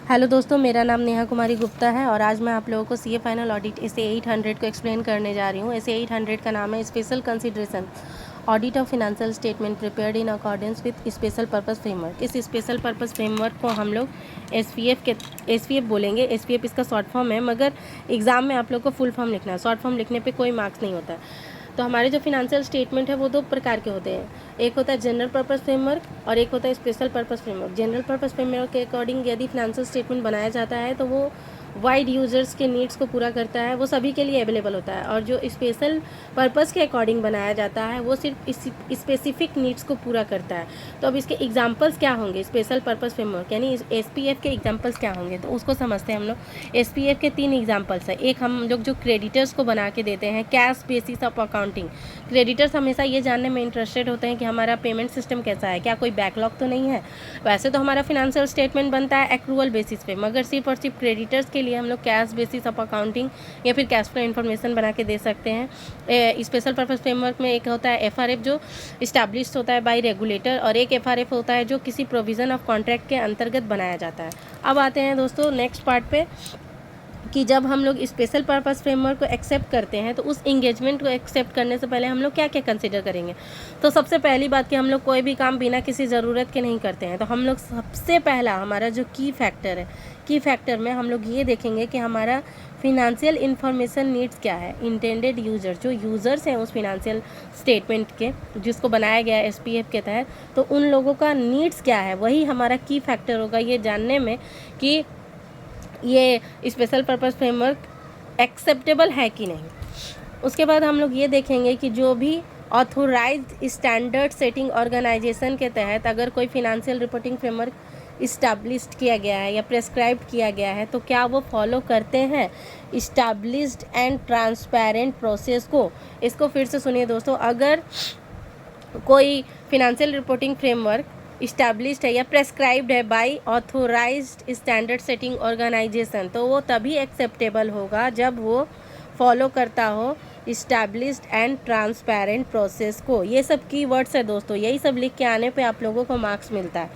Hello दोस्तों, मेरा नाम नेहा कुमारी गुप्ता है और आज मैं आप लोगों को सीए फाइनल ऑडिट एस 800 को एक्सप्लेन करने जा रही हूँ। एस 800 का नाम है special consideration audit of financial statement prepared in accordance with special purpose framework. इस स्पेशल पर्पस फ्रेमवर्क को हम लोग एसपीएफ बोलेंगे। एसपीएफ इसका शॉर्ट फॉर्म है, मगर एग्जाम में आप लोग को फुल फॉर्म लिखना है। शॉर्ट फॉर्म लिखने पे कोई मार्क्स नहीं होता है। तो हमारे जो फिनेंशियल स्टेटमेंट है वो दो प्रकार के होते हैं। एक होता है जनरल पर्पस फ्रेमवर्क और एक होता है special purpose framework. General purpose framework के अकॉर्डिंग यदि फिनेंशियल स्टेटमेंट बनाया जाता है तो वो वाइड यूजर्स के नीड्स को पूरा करता है, वो सभी के लिए अवेलेबल होता है। और जो स्पेशल पर्पस के अकॉर्डिंग बनाया जाता है वो सिर्फ स्पेसिफिक नीड्स को पूरा करता है। तो अब इसके एग्जांपल्स क्या होंगे स्पेशल पर्पस फ्रेमवर्क, यानी एसपीएफ के एग्जांपल्स क्या होंगे, तो उसको समझते हैं हम लोग। एसपीएफ के 3 एग्जांपल्स है। एक हम लोग जो क्रेडिटर्स को बना के देते हैं, cash basis of accounting. Creditors हमेशा ये जानने में इंटरेस्टेड होते हैं कि हमारा पेमेंट सिस्टम कैसा है, क्या कोई बैकलॉग तो नहीं है। वैसे तो हमारा फिनेंशियल स्टेटमेंट बनता है एक्रूअल बेसिस पे, मगर सिर्फ और सिर्फ क्रेडिटर्स के लिए हम लोग कैश बेसिस ऑफ अकाउंटिंग या फिर कैश फ्लो इन्फॉर्मेशन बना के दे सकते हैं। स्पेशल पर्पस फ्रेमवर्क में एक होता है एफआरएफ जो इस्टेब्लिश्ड होता है बाय रेगुलेटर, और एक एफआरएफ होता है जो किसी प्रोविज़न ऑफ कॉन्ट्रैक्ट के अंतर्गत बनाया जाता है। अब आते हैं दोस्तों नेक्स्ट पार्ट पे कि जब हम लोग स्पेशल पर्पस फ्रेमवर्क को एक्सेप्ट करते हैं तो उस इंगेजमेंट को एक्सेप्ट करने से पहले हम लोग क्या क्या कंसिडर करेंगे। तो सबसे पहली बात कि हम लोग कोई भी काम बिना किसी ज़रूरत के नहीं करते हैं। तो हम लोग सबसे पहला हमारा जो की फैक्टर है, की फैक्टर में हम लोग ये देखेंगे कि हमारा फिनेंशियल इन्फॉर्मेशन नीड्स क्या है। इंटेंडेड यूजर, जो यूज़र्स हैं उस फिनेंशियल स्टेटमेंट के जिसको बनाया गया है एसपीएफ के तहत, तो उन लोगों का नीड्स क्या है, वही हमारा की फैक्टर होगा ये जानने में कि ये स्पेशल पर्पस फ्रेमवर्क एक्सेप्टेबल है कि नहीं। उसके बाद हम लोग ये देखेंगे कि जो भी ऑथोराइज्ड स्टैंडर्ड सेटिंग ऑर्गेनाइजेशन के तहत अगर कोई फिनेंशियल रिपोर्टिंग फ्रेमवर्क इस्टेब्लिश्ड किया गया है या प्रेस्क्राइब किया गया है तो क्या वो फॉलो करते हैं इस्टेब्लिश्ड एंड ट्रांसपेरेंट प्रोसेस को। इसको फिर से सुनिए दोस्तों, अगर कोई फिनेंशियल रिपोर्टिंग फ्रेमवर्क इस्टेब्लिश्ड है या प्रेस्क्राइब्ड है by authorised standard setting organisation, तो वो तभी एक्सेप्टेबल होगा जब वो फॉलो करता हो इस्टेब्लिश्ड एंड ट्रांसपेरेंट प्रोसेस को। ये सब की वर्ड्स है दोस्तों, यही सब लिख के आने पे आप लोगों को मार्क्स मिलता है।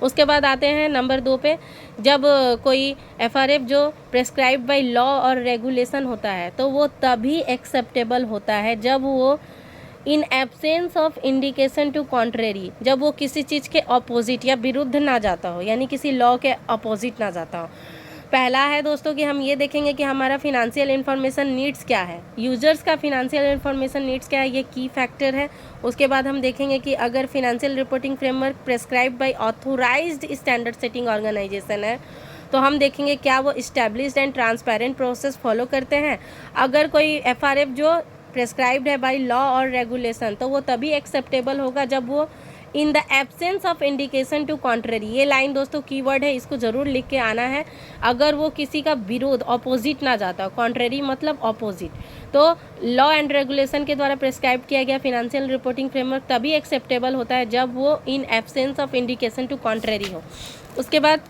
उसके बाद आते हैं नंबर 2 पे, जब कोई एफआरएफ जो प्रेस्क्राइब्ड बाय लॉ और रेगुलेशन होता है तो वो तभी एक्सेप्टेबल होता है जब वो in absence of indication to contrary, जब वो किसी चीज़ के अपोजिट या विरुद्ध ना जाता हो, यानी किसी लॉ के अपोजिट ना जाता हो। पहला है दोस्तों कि हम ये देखेंगे कि हमारा फिनेंशियल इन्फॉर्मेशन नीड्स क्या है, यूजर्स का फिनेंशियल इन्फॉर्मेशन नीड्स क्या है, ये की फैक्टर है। उसके बाद हम देखेंगे कि अगर financial reporting framework prescribed by authorised standard setting organisation है तो हम देखेंगे क्या वो established and transparent process follow करते हैं। अगर कोई एफआरएफ जो प्रेस्क्राइब्ड है बाय लॉ और रेगुलेशन तो वो तभी एक्सेप्टेबल होगा जब वो in the absence of indication to contrary, ये लाइन दोस्तों कीवर्ड है, इसको ज़रूर लिख के आना है। अगर वो किसी का विरोध ऑपोजिट ना जाता, कॉन्ट्ररी मतलब ऑपोजिट, तो लॉ एंड रेगुलेशन के द्वारा प्रेस्क्राइब किया गया फिनेंशियल रिपोर्टिंग फ्रेमवर्क तभी एक्सेप्टेबल होता है जब वो in absence of indication to contrary हो। उसके बाद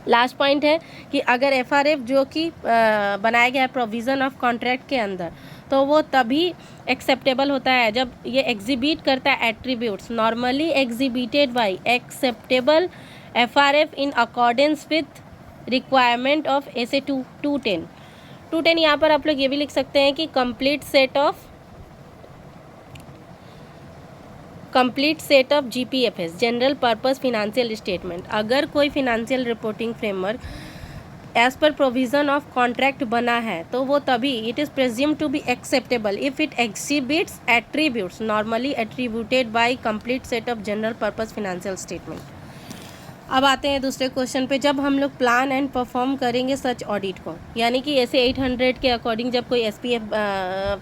लास्ट पॉइंट है कि अगर एफआरएफ जो कि बनाया गया है प्रोविज़न ऑफ कॉन्ट्रैक्ट के अंदर तो वो तभी एक्सेप्टेबल होता है जब ये एग्जिबिट करता है attributes normally exhibited by acceptable FRF in accordance with requirement of SA 210। यहाँ पर आप लोग ये भी लिख सकते हैं कि complete set of GPFS general purpose financial statement. अगर कोई financial reporting framework as per provision of contract बना है तो वो तभी it is presumed to be acceptable if it exhibits attributes normally attributed by complete set of general purpose financial statement. अब आते हैं दूसरे क्वेश्चन पे, जब हम लोग प्लान एंड परफॉर्म करेंगे सच ऑडिट को, यानी कि ऐसे 800 के अकॉर्डिंग जब कोई एसपीएफ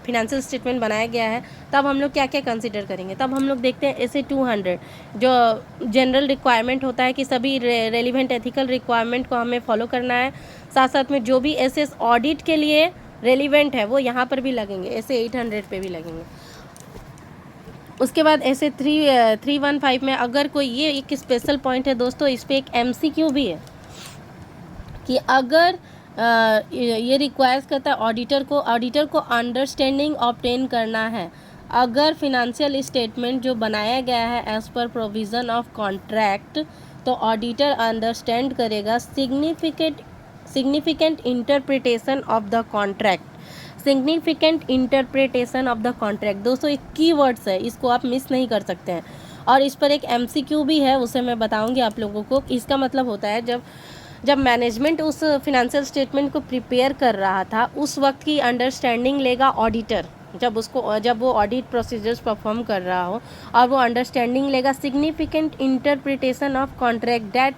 फिनेंशियल स्टेटमेंट बनाया गया है तब हम लोग क्या क्या कंसिडर करेंगे। तब हम लोग देखते हैं ऐसे 200 जो जनरल रिक्वायरमेंट होता है कि सभी रेलिवेंट एथिकल रिक्वायरमेंट को हमें फॉलो करना है, साथ साथ में जो भी ऐसे ऑडिट के लिए रेलिवेंट है वो यहाँ पर भी लगेंगे, ऐसे 800 पे भी लगेंगे। उसके बाद ऐसे 315 में अगर कोई, ये एक स्पेशल पॉइंट है दोस्तों, इस पर एक एमसीक्यू भी है कि अगर ये रिक्वायर्स करता है ऑडिटर को अंडरस्टैंडिंग ऑब्टेन करना है अगर फिनेंशियल स्टेटमेंट जो बनाया गया है as per provision of contract तो ऑडिटर अंडरस्टैंड करेगा significant interpretation of the contract. Significant interpretation of the contract दोस्तों एक की वर्ड्स है, इसको आप मिस नहीं कर सकते हैं। और इस पर एक MCQ भी है, उसे मैं बताऊंगी आप लोगों को। इसका मतलब होता है जब मैनेजमेंट उस फिनेंशियल स्टेटमेंट को प्रिपेयर कर रहा था उस वक्त की अंडरस्टैंडिंग लेगा ऑडिटर, जब वो ऑडिट प्रोसीजर्स परफॉर्म कर रहा हो, और वो अंडरस्टैंडिंग लेगा significant interpretation of contract that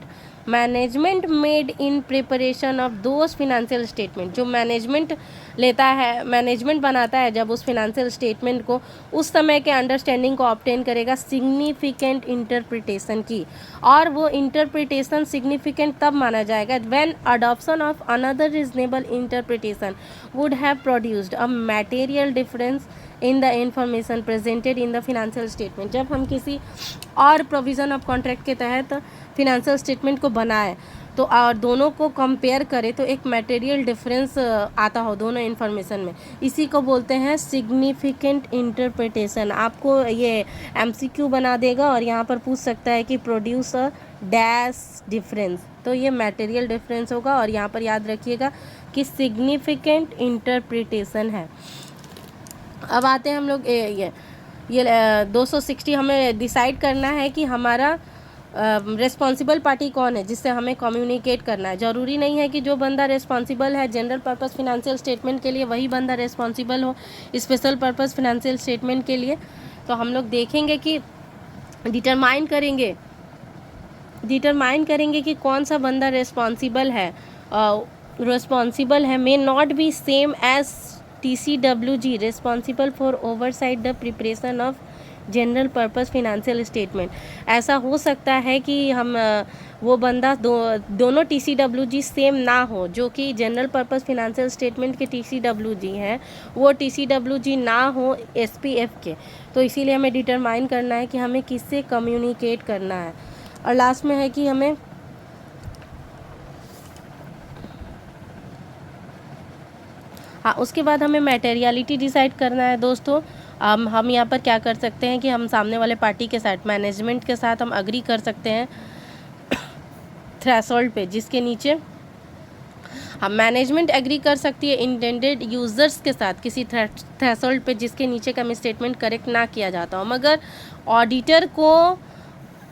management made in preparation of those financial statement. जो मैनेजमेंट लेता है, मैनेजमेंट बनाता है जब उस फिनेंशियल स्टेटमेंट को, उस समय के अंडरस्टैंडिंग को ऑब्टेन करेगा सिग्निफिकेंट इंटरप्रिटेशन की। और वो इंटरप्रिटेशन सिग्निफिकेंट तब माना जाएगा when adoption of another reasonable interpretation would have produced a material difference in the information presented in the financial statement. जब हम किसी और प्रोविज़न ऑफ कॉन्ट्रैक्ट के तहत फिनेंशियल स्टेटमेंट को बनाए तो और दोनों को कंपेयर करें तो एक मटेरियल डिफरेंस आता हो दोनों इन्फॉर्मेशन में, इसी को बोलते हैं सिग्निफिकेंट इंटरप्रिटेशन। आपको ये MCQ बना देगा और यहाँ पर पूछ सकता है कि प्रोड्यूस अ डैश डिफरेंस, तो ये मटेरियल डिफरेंस होगा। और यहाँ पर याद रखिएगा कि सिग्निफिकेंट इंटरप्रिटेशन है। अब आते हैं हम लोग ये 260 हमें डिसाइड करना है कि हमारा रिस्पॉन्सिबल पार्टी कौन है जिससे हमें कम्युनिकेट करना है। ज़रूरी नहीं है कि जो बंदा रिस्पॉन्सिबल है जनरल पर्पस फिनेंशियल स्टेटमेंट के लिए वही बंदा रिस्पॉन्सिबल हो स्पेशल पर्पस फिनेंशियल स्टेटमेंट के लिए। तो हम लोग देखेंगे कि डिटरमाइन करेंगे कि कौन सा बंदा रिस्पॉन्सिबल है may not be same as TCWG responsible for oversight the preparation of general purpose financial statement. ऐसा हो सकता है कि हम वो बंदा दोनों TCWG सेम ना हो, जो कि जनरल पर्पस फिनेंशियल स्टेटमेंट के TCWG हैं वो TCWG ना हो SPF के। तो इसीलिए हमें डिटरमाइन करना है कि हमें किससे कम्युनिकेट करना है। और लास्ट में है कि हमें उसके बाद हमें मटेरियलिटी डिसाइड करना है दोस्तों। हम यहाँ पर क्या कर सकते हैं कि हम सामने वाले पार्टी के साथ मैनेजमेंट के साथ हम अग्री कर सकते हैं थ्रेशोल्ड पे, जिसके नीचे हम मैनेजमेंट एग्री कर सकती है इंटेंडेड यूज़र्स के साथ किसी थ्रेशोल्ड पे जिसके नीचे का स्टेटमेंट करेक्ट ना किया जाता हो, मगर ऑडिटर को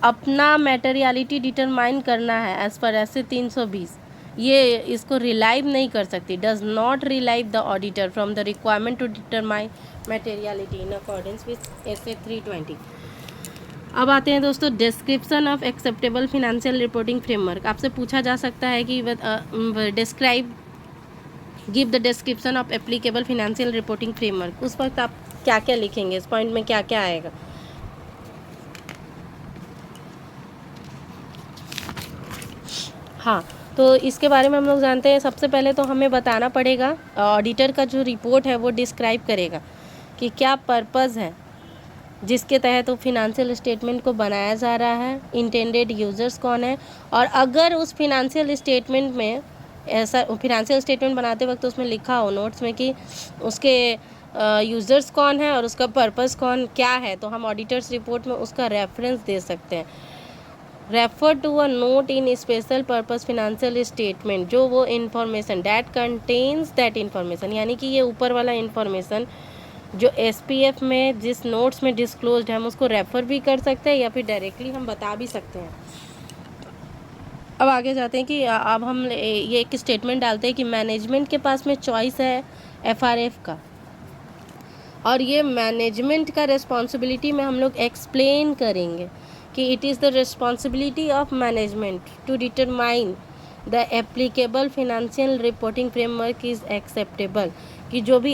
अपना मटेरियलिटी डिटरमाइन करना है एज पर ऐसे 320 ये इसको रिलाइव नहीं कर सकती, does not relieve the auditor from the requirement to determine materiality in accordance with SA 320। अब आते हैं दोस्तों description of acceptable financial reporting framework. आपसे पूछा जा सकता है कि give the description of applicable financial reporting framework. उस वक्त आप क्या क्या लिखेंगे, इस पॉइंट में क्या क्या आएगा। हाँ, तो इसके बारे में हम लोग जानते हैं। सबसे पहले तो हमें बताना पड़ेगा, ऑडिटर का जो रिपोर्ट है वो डिस्क्राइब करेगा कि क्या पर्पज़ है जिसके तहत वो फिनेंशियल स्टेटमेंट को बनाया जा रहा है, इंटेंडेड यूज़र्स कौन है, और अगर उस फिनेंशियल स्टेटमेंट में ऐसा फिनेंशियल स्टेटमेंट बनाते वक्त उसमें लिखा हो नोट्स में कि उसके यूज़र्स कौन है और उसका पर्पज़ क्या है, तो हम ऑडिटर्स रिपोर्ट में उसका रेफरेंस दे सकते हैं। Refer to a note in special purpose financial statement, जो वो information that contains that information, यानी कि ये ऊपर वाला इन्फॉर्मेशन जो SPF में जिस नोट्स में डिस्क्लोज्ड है हम उसको रेफ़र भी कर सकते हैं या फिर डायरेक्टली हम बता भी सकते हैं। अब आगे जाते हैं कि अब हम ये एक स्टेटमेंट डालते हैं कि मैनेजमेंट के पास में चॉइस है FRF का, और ये मैनेजमेंट का रिस्पॉन्सिबिलिटी में हम लोग एक्सप्लेन करेंगे कि it is the responsibility of management to determine the applicable financial reporting framework is acceptable, कि जो भी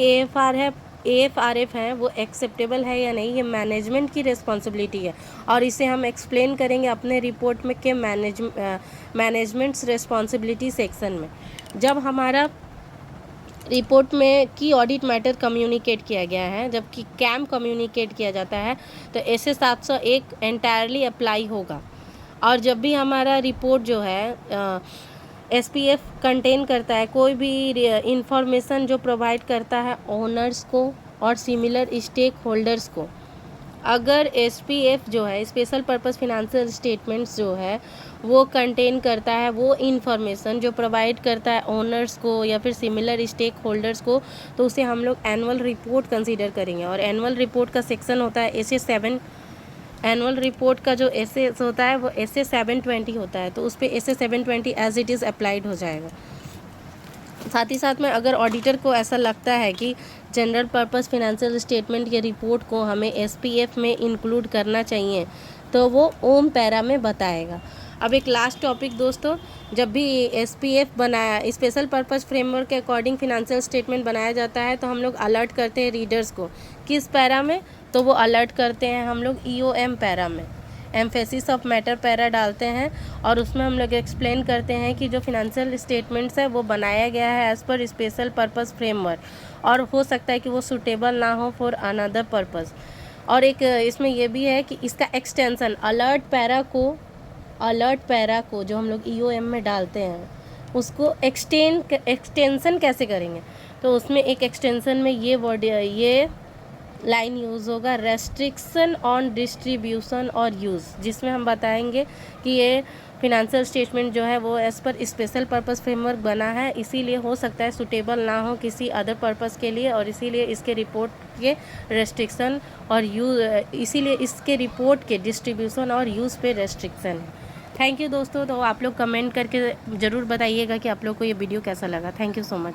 AFRF है वो एक्सेप्टेबल है या नहीं, ये मैनेजमेंट की रिस्पॉन्सिबिलिटी है। और इसे हम एक्सप्लेन करेंगे अपने रिपोर्ट में के मैनेजमेंट्स रिस्पॉन्सिबिलिटी सेक्शन में। जब हमारा रिपोर्ट में की ऑडिट मैटर कम्युनिकेट किया गया है, जबकि कैम कम्युनिकेट किया जाता है, तो SA 701 एंटायरली अप्लाई होगा। और जब भी हमारा रिपोर्ट जो है SPF कंटेन करता है कोई भी इंफॉर्मेशन जो प्रोवाइड करता है ओनर्स को और सिमिलर स्टेक होल्डर्स को, अगर SPF जो है स्पेशल पर्पस फिनेंशियल स्टेटमेंट्स जो है वो कंटेन करता है वो इन्फॉर्मेशन जो प्रोवाइड करता है ओनर्स को या फिर सिमिलर स्टेक होल्डर्स को, तो उसे हम लोग एनुअल रिपोर्ट कंसीडर करेंगे। और एनुअल रिपोर्ट का सेक्शन होता है SA 7। एनुअल रिपोर्ट का जो SA होता है वो SA 720 होता है, तो उस पर SA 720 as it is applied हो जाएगा। साथ ही साथ में अगर ऑडिटर को ऐसा लगता है कि जनरल पर्पस फिनेंशियल स्टेटमेंट के रिपोर्ट को हमें SPF में इंक्लूड करना चाहिए, तो वो ओम पैरा में बताएगा। अब एक लास्ट टॉपिक दोस्तों, जब भी SPF बनाया स्पेशल पर्पस फ्रेमवर्क के अकॉर्डिंग फिनेंशियल स्टेटमेंट बनाया जाता है, तो हम लोग अलर्ट करते हैं रीडर्स को किस पैरा में, तो वो अलर्ट करते हैं हम लोग EOM पैरा में, एम्फेसिस ऑफ मैटर पैरा डालते हैं। और उसमें हम लोग एक्सप्लेन करते हैं कि जो फिनेंशियल स्टेटमेंट्स है वो बनाया गया है as per special purpose framework, और हो सकता है कि वो सूटेबल ना हो फॉर अनदर पर्पस। और एक इसमें ये भी है कि इसका एक्सटेंसन अलर्ट पैरा को जो हम लोग EOM में डालते हैं उसको एक्सटेंसन कैसे करेंगे, तो उसमें एक एक्सटेंसन में ये लाइन यूज़ होगा, रेस्ट्रिक्शन ऑन डिस्ट्रीब्यूशन और यूज़, जिसमें हम बताएंगे कि ये फिनेंशियल स्टेटमेंट जो है वो as per special purpose framework बना है, इसीलिए हो सकता है सूटेबल ना हो किसी अदर पर्पस के लिए, और इसीलिए इसके रिपोर्ट के रेस्ट्रिक्शन और इसीलिए इसके रिपोर्ट के डिस्ट्रीब्यूशन और यूज़ पे रेस्ट्रिक्शन है। थैंक यू दोस्तों। तो आप लोग कमेंट करके ज़रूर बताइएगा कि आप लोग को ये वीडियो कैसा लगा। Thank you so much.